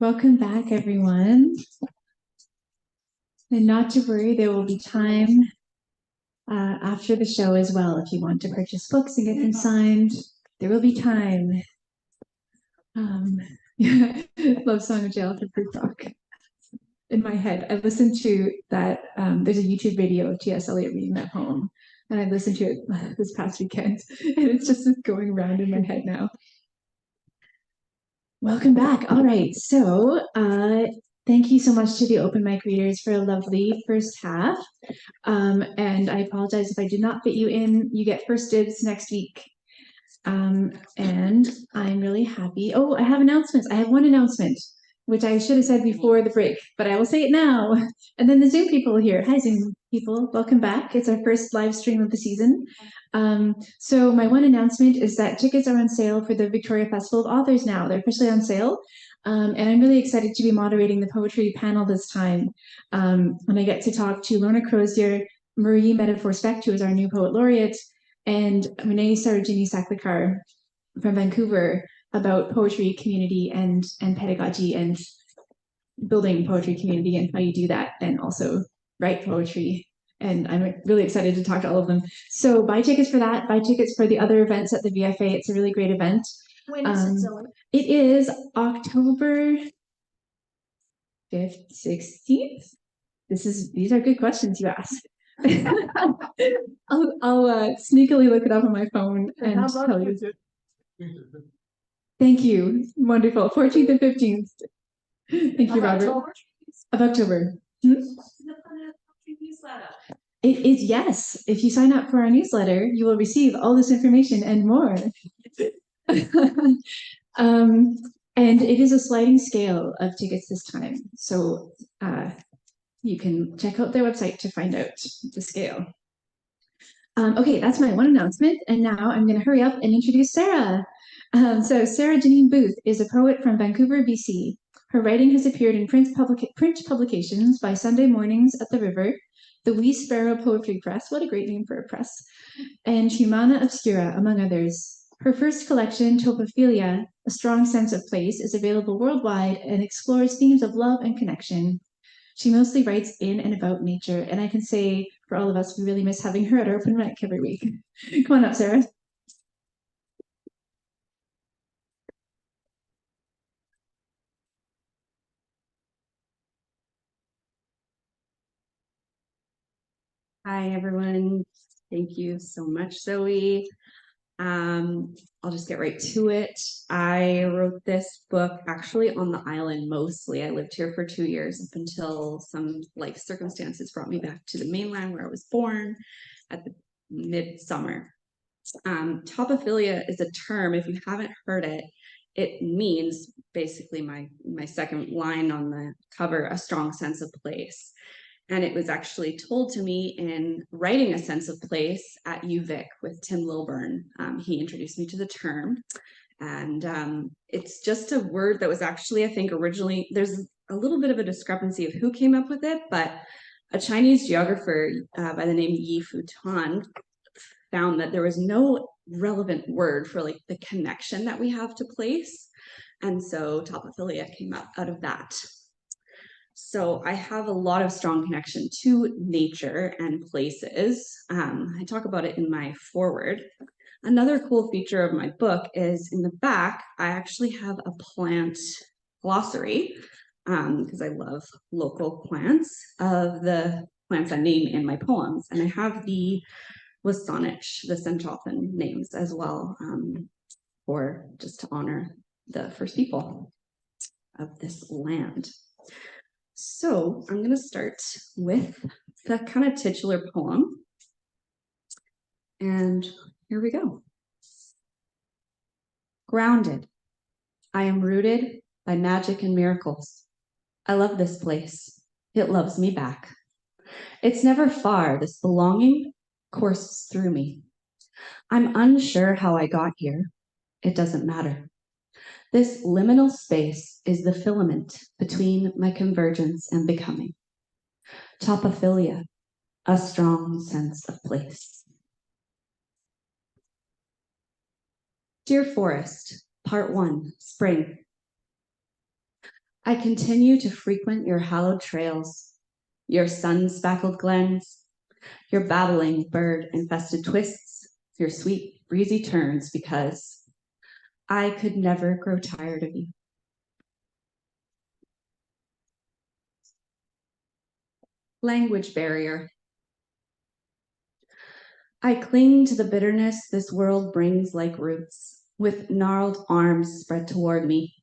Welcome back, everyone. And not to worry, there will be time after the show as well. If you want to purchase books and get them signed, there will be time. Love Song of Jail for Proof Rock. In my head, I listened to that. There's a YouTube video of T.S. Eliot reading that poem, and I listened to it this past weekend, and it's just going around in my head now. Welcome back. All right, so thank you so much to the open mic readers for a lovely first half. And I apologize if I did not fit you in. You get first dibs next week. And I'm really happy. Oh, I have announcements. I have one announcement, which I should have said before the break, but I will say it now. And then the Zoom people here. Hi, Zoom people. Welcome back. It's our first live stream of the season. So my one announcement is that tickets are on sale for the Victoria Festival of Authors now. They're officially on sale. And I'm really excited to be moderating the poetry panel this time. When I get to talk to Lorna Crozier, Marie Metaphor-Specht, who is our new poet laureate, and Renee Sarojini-Saklikar from Vancouver about poetry, community, and pedagogy, and building poetry community and how you do that, and also write poetry. And I'm really excited to talk to all of them. So buy tickets for that, buy tickets for the other events at the VFA. It's a really great event. When is it, Zoe? It is October 5th, 16th. These are good questions you asked. I'll sneakily look it up on my phone and tell you. Thank you. Wonderful. 14th and 15th. Thank you, Robert. Of October. It is, yes. If you sign up for our newsletter, you will receive all this information and more. And it is a sliding scale of tickets this time. So you can check out their website to find out the scale. Okay, that's my one announcement. And now I'm going to hurry up and introduce Sarah. So Sarah Jeannine Booth is a poet from Vancouver, BC. Her writing has appeared in print publications by Sunday Mornings at the River, the Wee Sparrow Poetry Press, what a great name for a press, and Humana Obscura, among others. Her first collection, Topophilia, A Strong Sense of Place, is available worldwide and explores themes of love and connection. She mostly writes in and about nature, and I can say for all of us, we really miss having her at our open mic every week. Come on up, Sarah. Hi, everyone. Thank you so much, Zoe. I'll just get right to it. I wrote this book actually on the island mostly. I lived here for 2 years up until some life circumstances brought me back to the mainland where I was born at the midsummer. Topophilia is a term, if you haven't heard it, it means basically my second line on the cover, a strong sense of place. And it was actually told to me in writing A Sense of Place at UVic with Tim Lilburn. He introduced me to the term. And it's just a word that was actually, I think, originally, there's a little bit of a discrepancy of who came up with it, but a Chinese geographer by the name Yi Futan found that there was no relevant word for like the connection that we have to place. And so Topophilia came up out of that. So I have a lot of strong connection to nature and places. I talk about it in my foreword. Another cool feature of my book is in the back, I actually have a plant glossary because I love local plants of the plants I name in my poems. And I have the Wasonich, the Senchothan names as well, for just to honor the first people of this land. So I'm going to start with the kind of titular poem. And here we go. Grounded. I am rooted by magic and miracles. I love this place. It loves me back. It's never far. This belonging courses through me. I'm unsure how I got here. It doesn't matter. This liminal space is the filament between my convergence and becoming. Topophilia, a strong sense of place. Dear Forest, Part 1, Spring. I continue to frequent your hallowed trails, your sun-spackled glens, your babbling bird-infested twists, your sweet breezy turns, because I could never grow tired of you. Language barrier. I cling to the bitterness this world brings like roots, with gnarled arms spread toward me.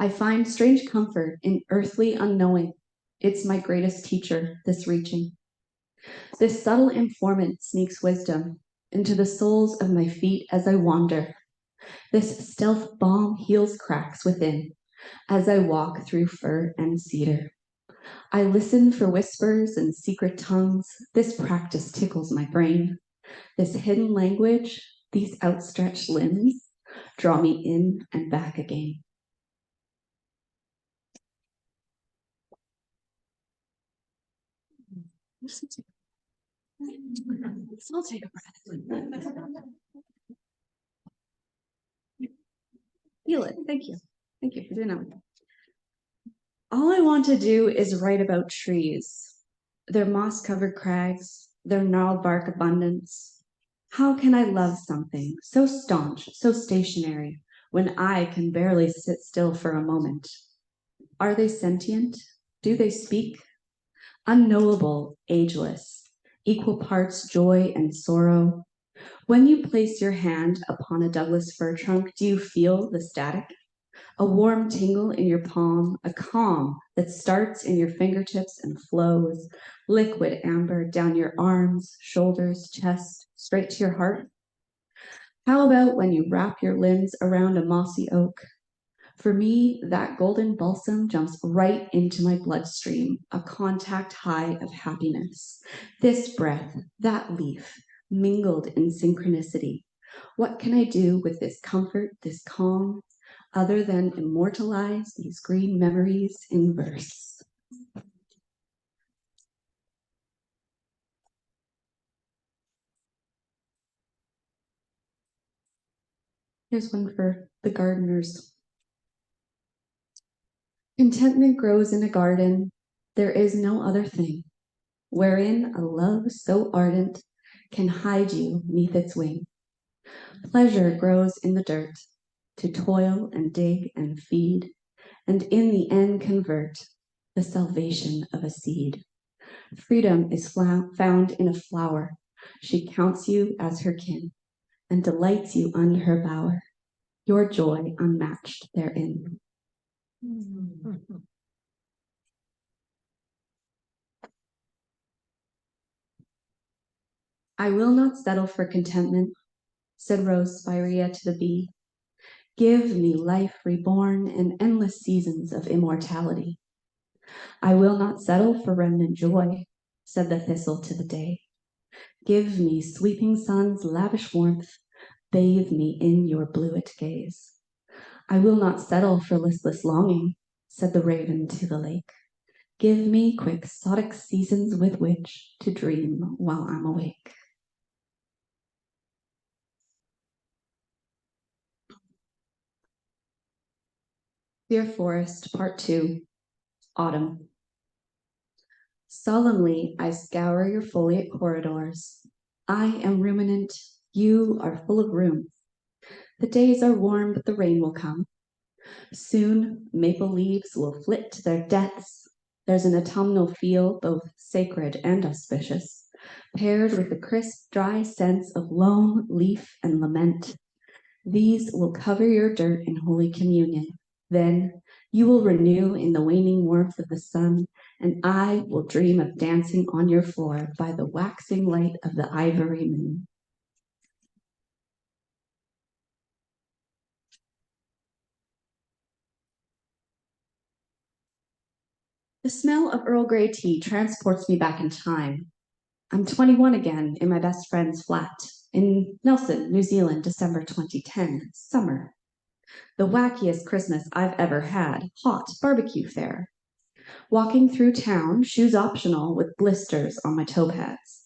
I find strange comfort in earthly unknowing. It's my greatest teacher, this reaching. This subtle informant sneaks wisdom into the soles of my feet as I wander. This stealth balm heals cracks within as I walk through fir and cedar. I listen for whispers and secret tongues. This practice tickles my brain. This hidden language, these outstretched limbs, draw me in and back again. I'll take a breath. Feel it. Thank you. Thank you for doing that. All I want to do is write about trees, their moss-covered crags, their gnarled bark abundance. How can I love something so staunch, so stationary, when I can barely sit still for a moment? Are they sentient? Do they speak? Unknowable, ageless, equal parts joy and sorrow. When you place your hand upon a Douglas fir trunk, do you feel the static? A warm tingle in your palm, a calm that starts in your fingertips and flows, liquid amber down your arms, shoulders, chest, straight to your heart? How about when you wrap your limbs around a mossy oak? For me, that golden balsam jumps right into my bloodstream, a contact high of happiness. This breath, that leaf, mingled in synchronicity. What can I do with this comfort, this calm, other than immortalize these green memories in verse? Here's one for the gardeners. Contentment grows in a garden. There is no other thing, wherein a love so ardent can hide you neath its wing. Pleasure grows in the dirt, to toil and dig and feed, and in the end convert the salvation of a seed. Freedom is found in a flower. She counts you as her kin, and delights you under her bower, your joy unmatched therein. I will not settle for contentment, said Rose Spirea to the bee. Give me life reborn and endless seasons of immortality. I will not settle for remnant joy, said the thistle to the day. Give me sweeping sun's lavish warmth, bathe me in your bluet gaze. I will not settle for listless longing, said the raven to the lake. Give me quixotic seasons with which to dream while I'm awake. Dear Forest, Part 2, Autumn. Solemnly I scour your foliate corridors. I am ruminant, you are full of room. The days are warm, but the rain will come. Soon maple leaves will flit to their deaths. There's an autumnal feel, both sacred and auspicious, paired with the crisp, dry sense of loam, leaf, and lament. These will cover your dirt in holy communion. Then you will renew in the waning warmth of the sun, and I will dream of dancing on your floor by the waxing light of the ivory moon. The smell of Earl Grey tea transports me back in time. I'm 21 again in my best friend's flat in Nelson, New Zealand, December 2010, summer. The wackiest Christmas I've ever had, hot barbecue fare. Walking through town, shoes optional with blisters on my toe pads.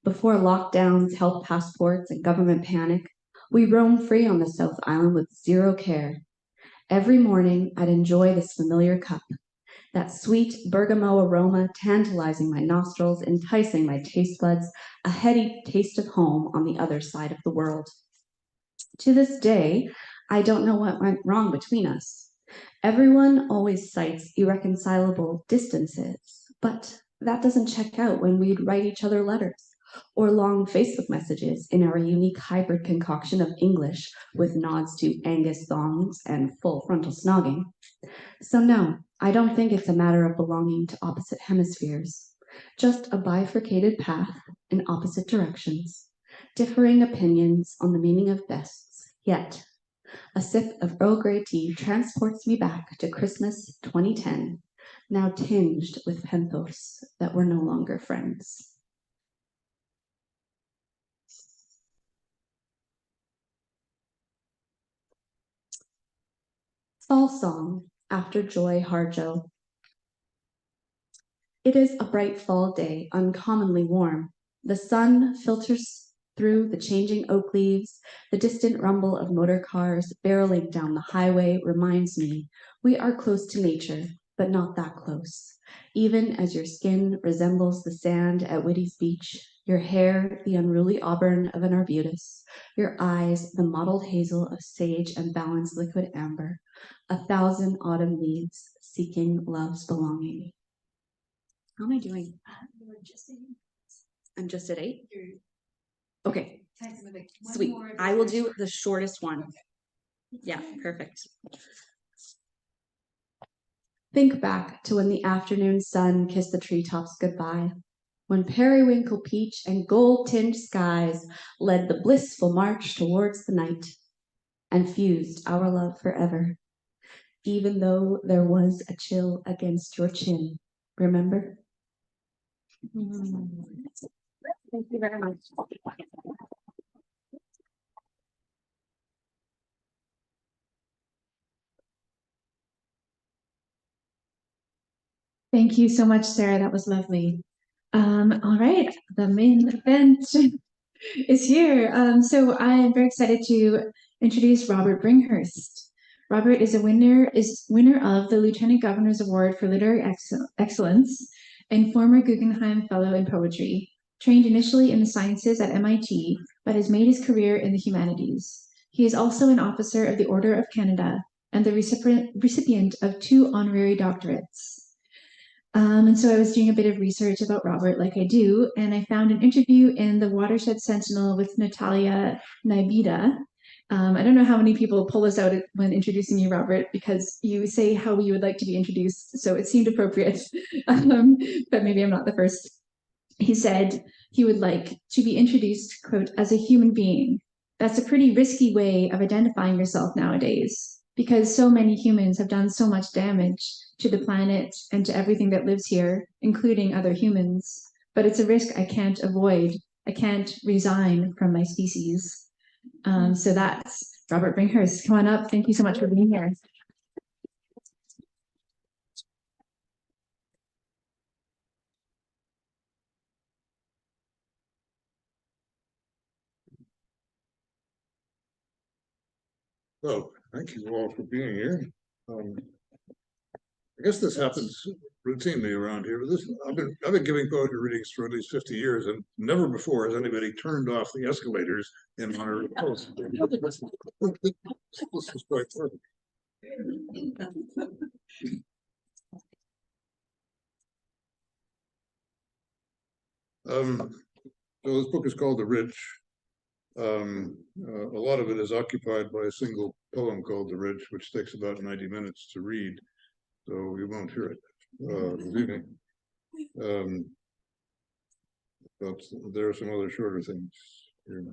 Before lockdowns, health passports, and government panic, we roam free on the South Island with zero care. Every morning, I'd enjoy this familiar cup, that sweet bergamot aroma tantalizing my nostrils, enticing my taste buds, a heady taste of home on the other side of the world. To this day, I don't know what went wrong between us. Everyone always cites irreconcilable distances, but that doesn't check out when we'd write each other letters or long Facebook messages in our unique hybrid concoction of English with nods to Angus thongs and full frontal snogging. So no, I don't think it's a matter of belonging to opposite hemispheres, just a bifurcated path in opposite directions, differing opinions on the meaning of bests, yet a sip of Earl Grey tea transports me back to Christmas 2010, now tinged with penthos that we're no longer friends. Fall Song, after Joy Harjo. It is a bright fall day, uncommonly warm. The sun filters through the changing oak leaves. The distant rumble of motor cars barreling down the highway reminds me we are close to nature, but not that close. Even as your skin resembles the sand at Whitty's Beach, your hair the unruly auburn of an arbutus, your eyes the mottled hazel of sage and balanced liquid amber, 1,000 autumn leaves seeking love's belonging. How am I doing? I'm just at 8? Okay. Sweet. I will do the shortest one. Yeah, perfect. Think back to when the afternoon sun kissed the treetops goodbye, when periwinkle peach and gold-tinged skies led the blissful march towards the night and fused our love forever, even though there was a chill against your chin. Remember? Thank you very much. Thank you so much, Sarah. That was lovely. All right, the main event is here. So I am very excited to introduce Robert Bringhurst. Robert is winner of the Lieutenant Governor's Award for Literary Excellence and former Guggenheim Fellow in Poetry. Trained initially in the sciences at MIT, but has made his career in the humanities. He is also an officer of the Order of Canada and the recipient of 2 honorary doctorates. And so I was doing a bit of research about Robert, like I do, and I found an interview in the Watershed Sentinel with Natalia Naibida. I don't know how many people pull this out when introducing you, Robert, because you say how you would like to be introduced, so it seemed appropriate, but maybe I'm not the first. He said he would like to be introduced, quote, as a human being. That's a pretty risky way of identifying yourself nowadays, because so many humans have done so much damage to the planet and to everything that lives here, including other humans. But it's a risk I can't avoid. I can't resign from my species. So that's Robert Bringhurst. Come on up. Thank you so much for being here. Well, thank you all for being here. I guess this happens routinely around here. I've been giving poetry readings for at least 50 years, and never before has anybody turned off the escalators in my post. This was quite perfect. So this book is called The Ridge. A lot of it is occupied by a single poem called The Ridge, which takes about 90 minutes to read, so you won't hear it this evening. But there are some other shorter things here.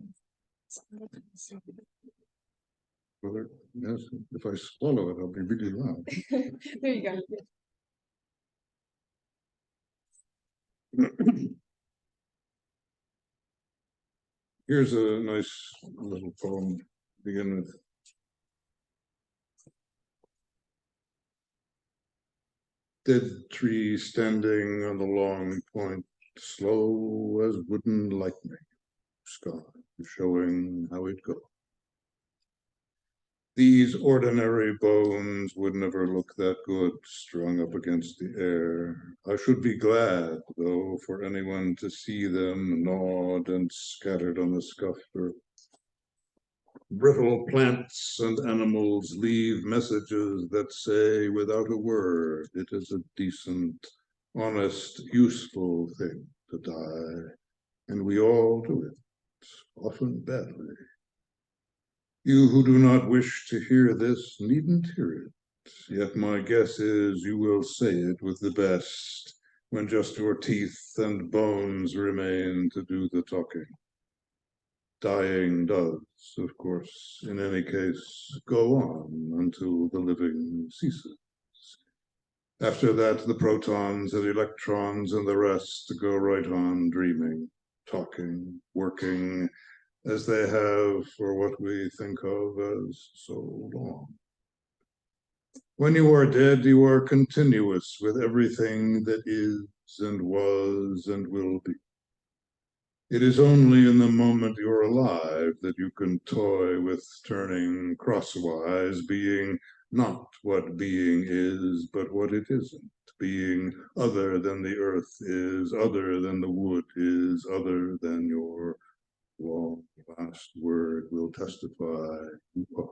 Yes, if I swallow it, I'll be really loud. There you go. Here's a nice little poem to begin with. Dead tree standing on the long point, slow as wooden lightning, sky showing how it goes. These ordinary bones would never look that good strung up against the air. I should be glad, though, for anyone to see them gnawed and scattered on the scuffed earth. Brittle plants and animals leave messages that say without a word, it is a decent, honest, useful thing to die. And we all do it, often badly. You who do not wish to hear this needn't hear it, yet my guess is you will say it with the best, when just your teeth and bones remain to do the talking. Dying does, of course, in any case, go on until the living ceases. After that, the protons and electrons and the rest go right on dreaming, talking, working, as they have for what we think of as so long. When you are dead, you are continuous with everything that is and was and will be. It is only in the moment you're alive that you can toy with turning crosswise, being not what being is, but what it isn't, being other than the earth is, other than the wood is, other than your long last word will testify you are.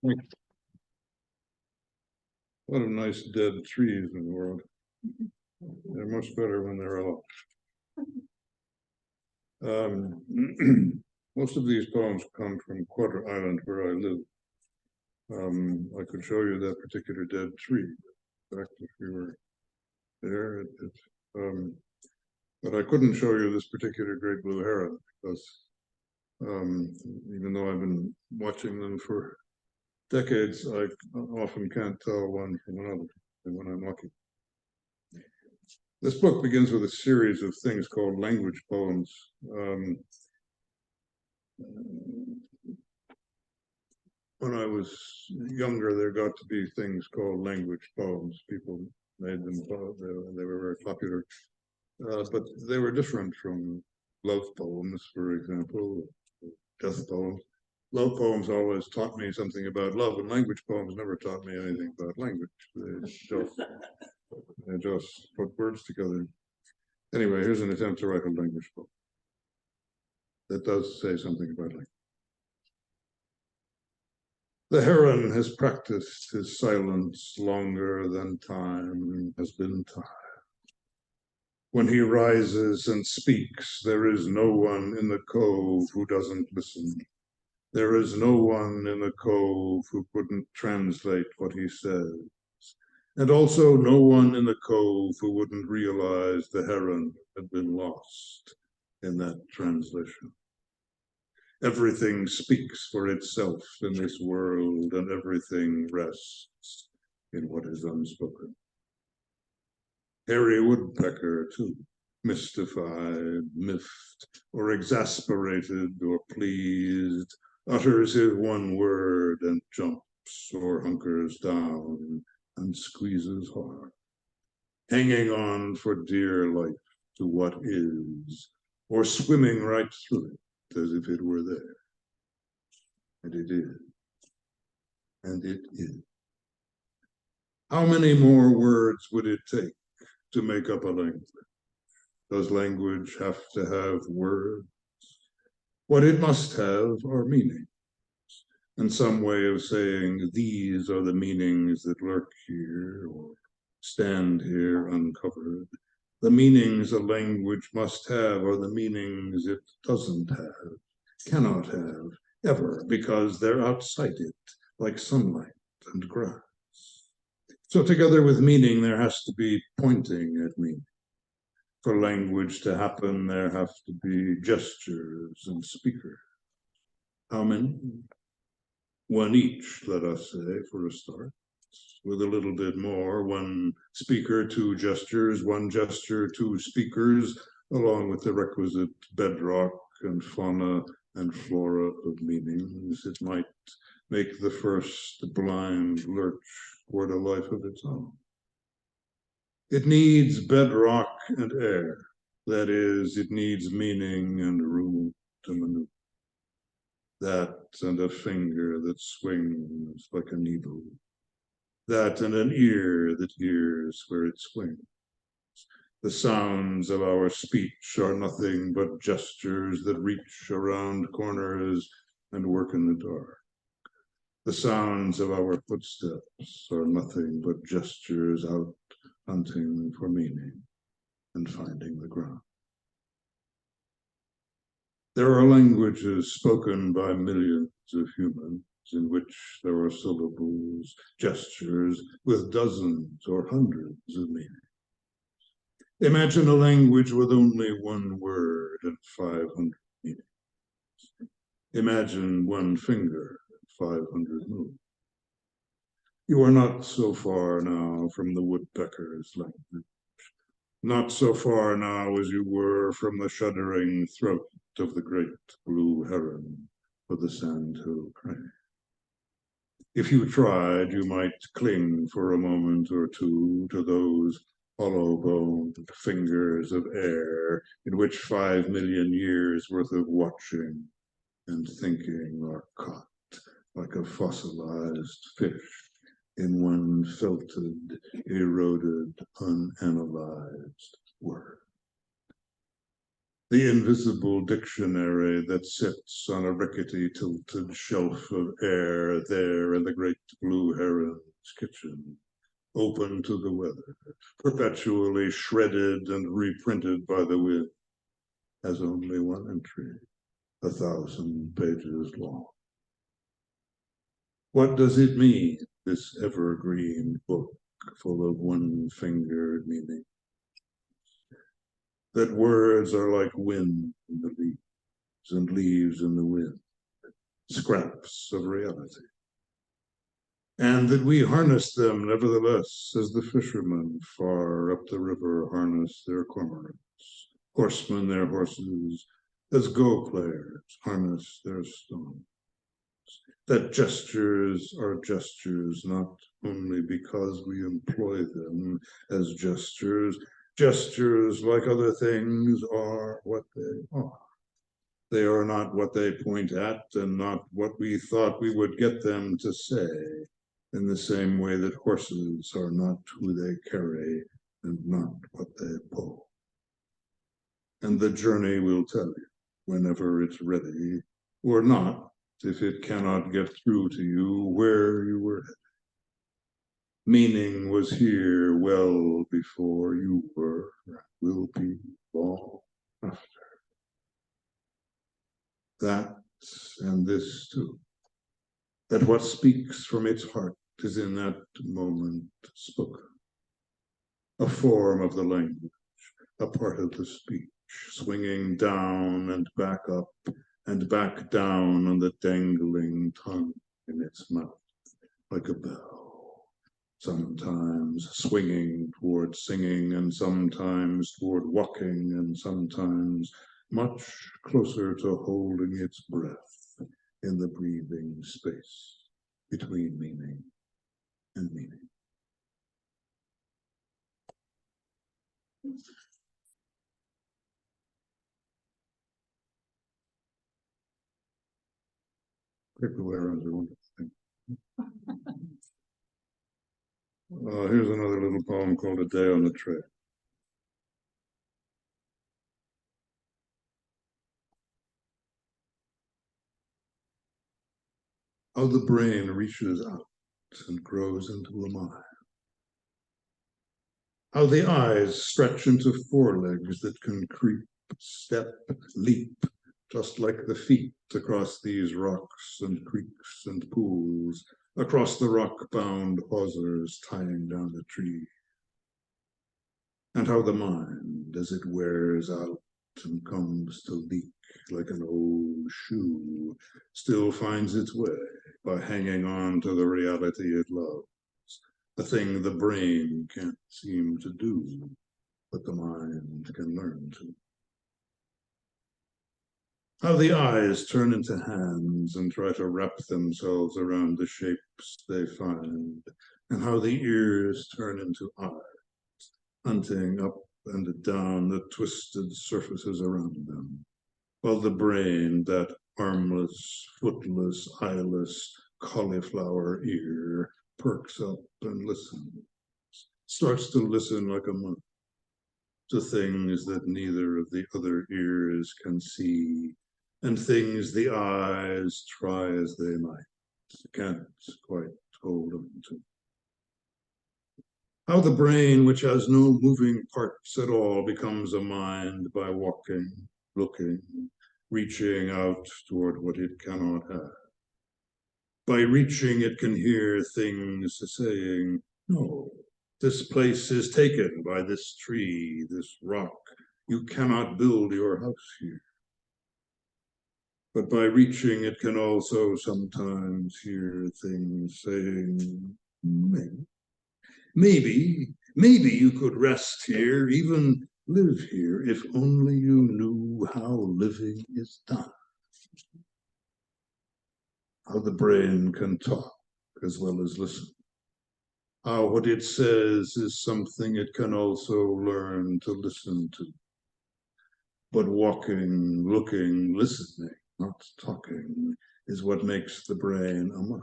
A lot of nice dead trees in the world. They're much better when they're alive. Most of these poems come from Quadra Island, where I live. I could show you that particular dead tree. In fact, if you were there, but I couldn't show you this particular great blue heron because even though I've been watching them for decades, I often can't tell one from another when I'm lucky. This book begins with a series of things called language poems. When I was younger, there got to be things called language poems. People made them, they were very popular. But they were different from love poems, for example, death poems. Love poems always taught me something about love, and language poems never taught me anything about language. They just put words together. Anyway, here's an attempt to write a language poem that does say something about language. The heron has practiced his silence longer than time has been time. When he rises and speaks, there is no one in the cove who doesn't listen. There is no one in the cove who couldn't translate what he says. And also no one in the cove who wouldn't realize the heron had been lost in that translation. Everything speaks for itself in this world, and everything rests in what is unspoken. Hairy woodpecker, too, mystified, miffed, or exasperated, or pleased, utters his one word and jumps or hunkers down and squeezes hard, hanging on for dear life to what is, or swimming right through it as if it were there. And it is. And it is. How many more words would it take to make up a language? Does language have to have words? What it must have are meanings, and some way of saying these are the meanings that lurk here or stand here uncovered. The meanings a language must have are the meanings it doesn't have, cannot have, ever, because they're outside it, like sunlight and grass. So together with meaning, there has to be pointing at meaning. For language to happen, there have to be gestures and speakers. How many? One each, let us say, for a start. With a little bit more, one speaker, two gestures, one gesture, two speakers, along with the requisite bedrock and fauna and flora of meanings. It might make the first blind lurch toward a life of its own. It needs bedrock and air. That is, it needs meaning and room to maneuver. That and a finger that swings like a needle. That and an ear that hears where it swings. The sounds of our speech are nothing but gestures that reach around corners and work in the dark. The sounds of our footsteps are nothing but gestures out hunting for meaning and finding the ground. There are languages spoken by millions of humans in which there are syllables, gestures with dozens or hundreds of meanings. Imagine a language with only one word and 500 meanings. Imagine one finger and 500 moves. You are not so far now from the woodpecker's language. Not so far now as you were from the shuddering throat of the great blue heron or the sandhill crane. If you tried, you might cling for a moment or two to those hollow-boned fingers of air in which 5 million years worth of watching and thinking are caught like a fossilized fish in one felted, eroded, unanalyzed word. The invisible dictionary that sits on a rickety tilted shelf of air there in the great blue heron's kitchen, open to the weather, perpetually shredded and reprinted by the wind, has only one entry, 1,000 pages long. What does it mean, this evergreen book full of one-fingered meaning? That words are like wind in the leaves and leaves in the wind, scraps of reality. And that we harness them nevertheless, as the fishermen far up the river harness their cormorants, horsemen their horses, as go-players harness their stones. That gestures are gestures not only because we employ them as gestures. Gestures, like other things, are what they are. They are not what they point at and not what we thought we would get them to say, in the same way that horses are not who they carry and not what they pull. And the journey will tell you, whenever it's ready, or not, if it cannot get through to you, where you were headed. Meaning was here well before you were, and will be long after. That and this too, that what speaks from its heart is in that moment spoken, a form of the language, a part of the speech, swinging down and back up and back down on the dangling tongue in its mouth, like a bell, sometimes swinging toward singing and sometimes toward walking and sometimes much closer to holding its breath in the breathing space between meaning and meaning. Particular errands are wonderful things. Here's another little poem called A Day on the Trail. How the brain reaches out and grows into a mind. How the eyes stretch into forelegs that can creep, step, leap, just like the feet across these rocks and creeks and pools, across the rock-bound hawsers tying down the tree. And how the mind, as it wears out and comes to leak like an old shoe, still finds its way by hanging on to the reality it loves, a thing the brain can't seem to do, but the mind can learn to. How the eyes turn into hands and try to wrap themselves around the shapes they find, and how the ears turn into eyes, hunting up and down the twisted surfaces around them, while the brain, that armless, footless, eyeless cauliflower ear, perks up and listens, starts to listen like a monk to things that neither of the other ears can see, and things the eyes, try as they might, can't quite hold on to. How the brain, which has no moving parts at all, becomes a mind by walking, looking, reaching out toward what it cannot have. By reaching, it can hear things saying, no, this place is taken by this tree, this rock. You cannot build your house here. But by reaching, it can also sometimes hear things saying, maybe you could rest here, even live here, if only you knew how living is done. How the brain can talk as well as listen. How what it says is something it can also learn to listen to. But walking, looking, listening, not talking, is what makes the brain a mind.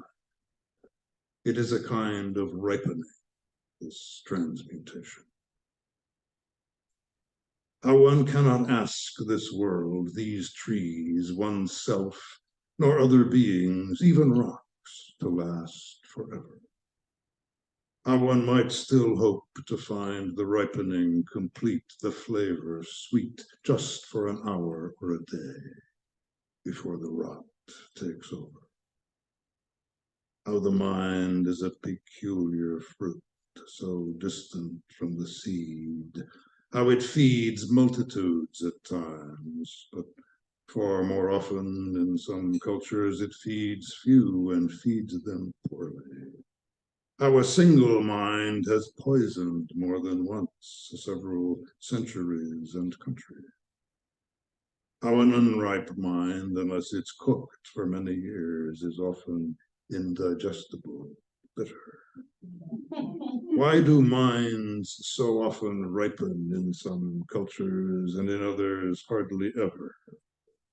It is a kind of ripening, this transmutation. How one cannot ask this world, these trees, oneself, nor other beings, even rocks, to last forever. How one might still hope to find the ripening complete, the flavor sweet, just for an hour or a day before the rot takes over. How the mind is a peculiar fruit, so distant from the seed. How it feeds multitudes at times, but far more often in some cultures it feeds few and feeds them poorly. How a single mind has poisoned more than once several centuries and countries. How an unripe mind, unless it's cooked for many years, is often indigestible, bitter. Why do minds so often ripen in some cultures and in others hardly ever,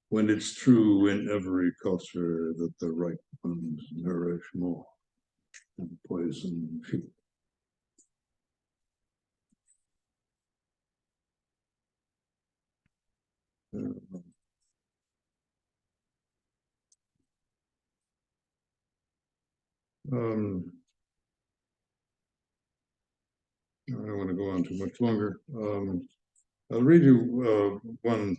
when it's true in every culture that the ripe ones nourish more and poison few? I don't want to go on too much longer. I'll read you one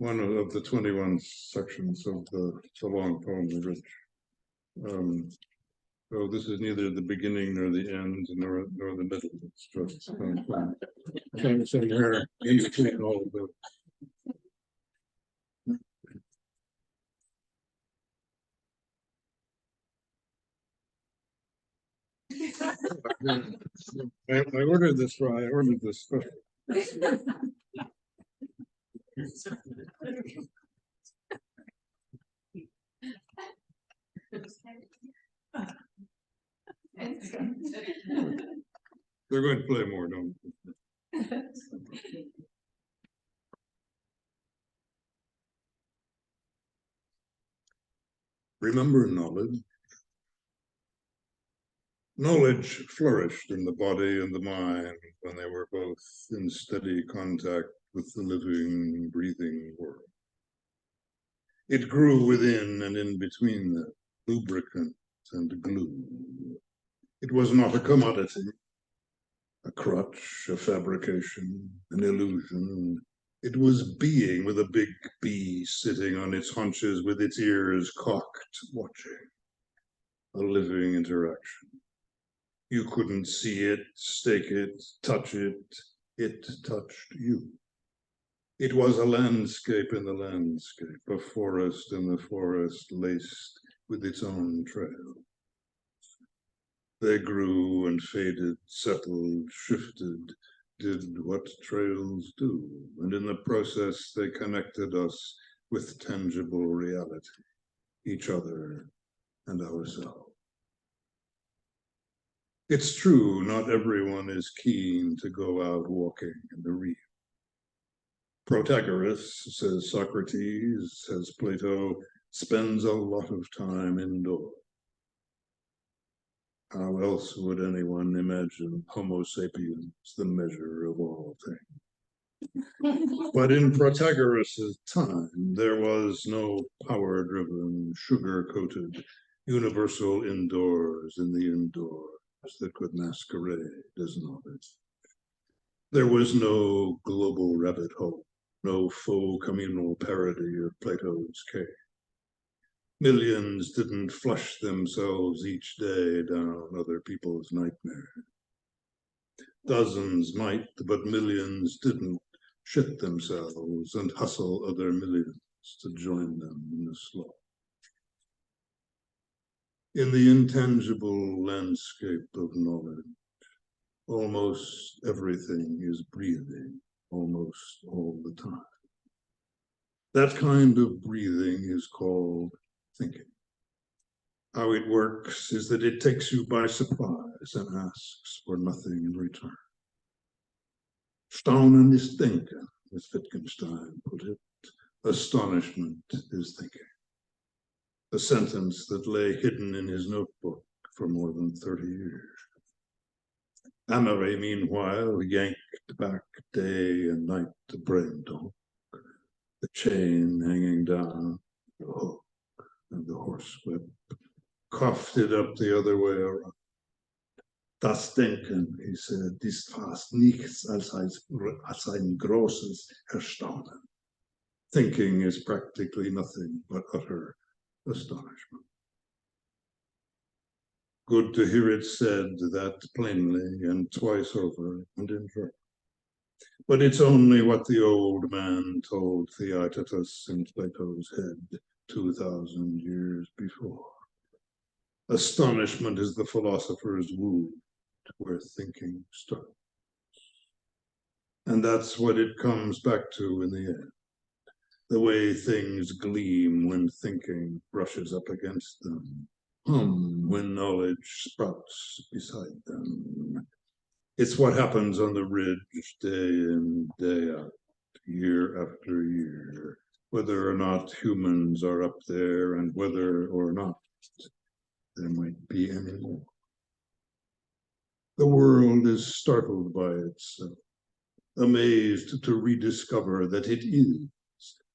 of the 21 sections of the long poem of Rich. So this is neither the beginning nor the end nor the middle. It's just sitting here in between all of them. I ordered this special. They're going to play more, don't they? Remember knowledge? Knowledge flourished in the body and the mind when they were both in steady contact with the living, breathing world. It grew within and in between them, lubricant and glue. It was not a commodity, a crutch, a fabrication, an illusion. It was being with a big B sitting on its haunches with its ears cocked, watching. A living interaction. You couldn't see it, stake it, touch it. It touched you. It was a landscape in the landscape, a forest in the forest laced with its own trail. They grew and faded, settled, shifted, did what trails do, and in the process they connected us with tangible reality, each other and ourselves. It's true, not everyone is keen to go out walking in the reef. Protagoras, says Socrates, says Plato, spends a lot of time indoors. How else would anyone imagine Homo sapiens the measure of all things? But in Protagoras' time, there was no power-driven, sugar-coated, universal indoors in the indoors that could masquerade as knowledge. There was no global rabbit hole, no faux communal parody of Plato's cave. Millions didn't flush themselves each day down other people's nightmares. Dozens might, but millions didn't shit themselves and hustle other millions to join them in the slough. In the intangible landscape of knowledge, almost everything is breathing almost all the time. That kind of breathing is called thinking. How it works is that it takes you by surprise and asks for nothing in return. Staunen ist denken, as Wittgenstein put it. Astonishment is thinking. A sentence that lay hidden in his notebook for more than 30 years. Honorary, meanwhile, yanked back day and night to brain talk. The chain hanging down, the hook, and the horsewhip, coughed it up the other way around. Das Denken, he said, ist fast nichts als ein großes Erstaunen. Thinking is practically nothing but utter astonishment. Good to hear it said that plainly and twice over and in verse. But it's only what the old man told Theaetetus in Plato's head 2,000 years before. Astonishment is the philosopher's wound where thinking starts. And that's what it comes back to in the end. The way things gleam when thinking brushes up against them, hum when knowledge sprouts beside them. It's what happens on the ridge day in, day out, year after year, whether or not humans are up there and whether or not there might be any more. The world is startled by itself, amazed to rediscover that it is,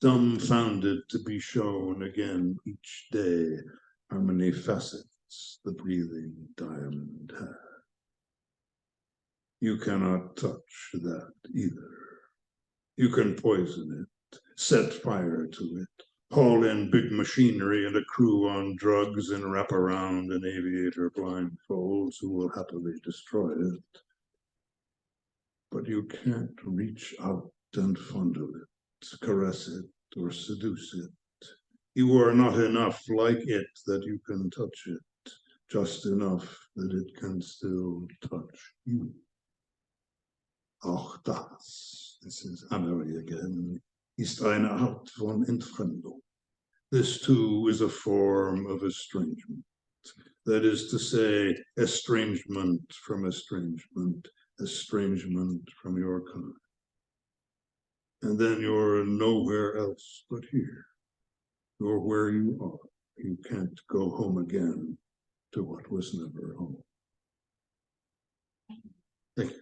dumbfounded to be shown again each day how many facets the breathing diamond has. You cannot touch that either. You can poison it, set fire to it, haul in big machinery and a crew on drugs and wrap around an aviator blindfolds who will happily destroy it. But you can't reach out and fondle it, caress it, or seduce it. You are not enough like it that you can touch it, just enough that it can still touch you. Auch das, this is honorary again, ist eine Art von Entfremdung. This too is a form of estrangement. That is to say, estrangement from estrangement, estrangement from your kind. And then you're nowhere else but here. You're where you are. You can't go home again to what was never home. Thank you.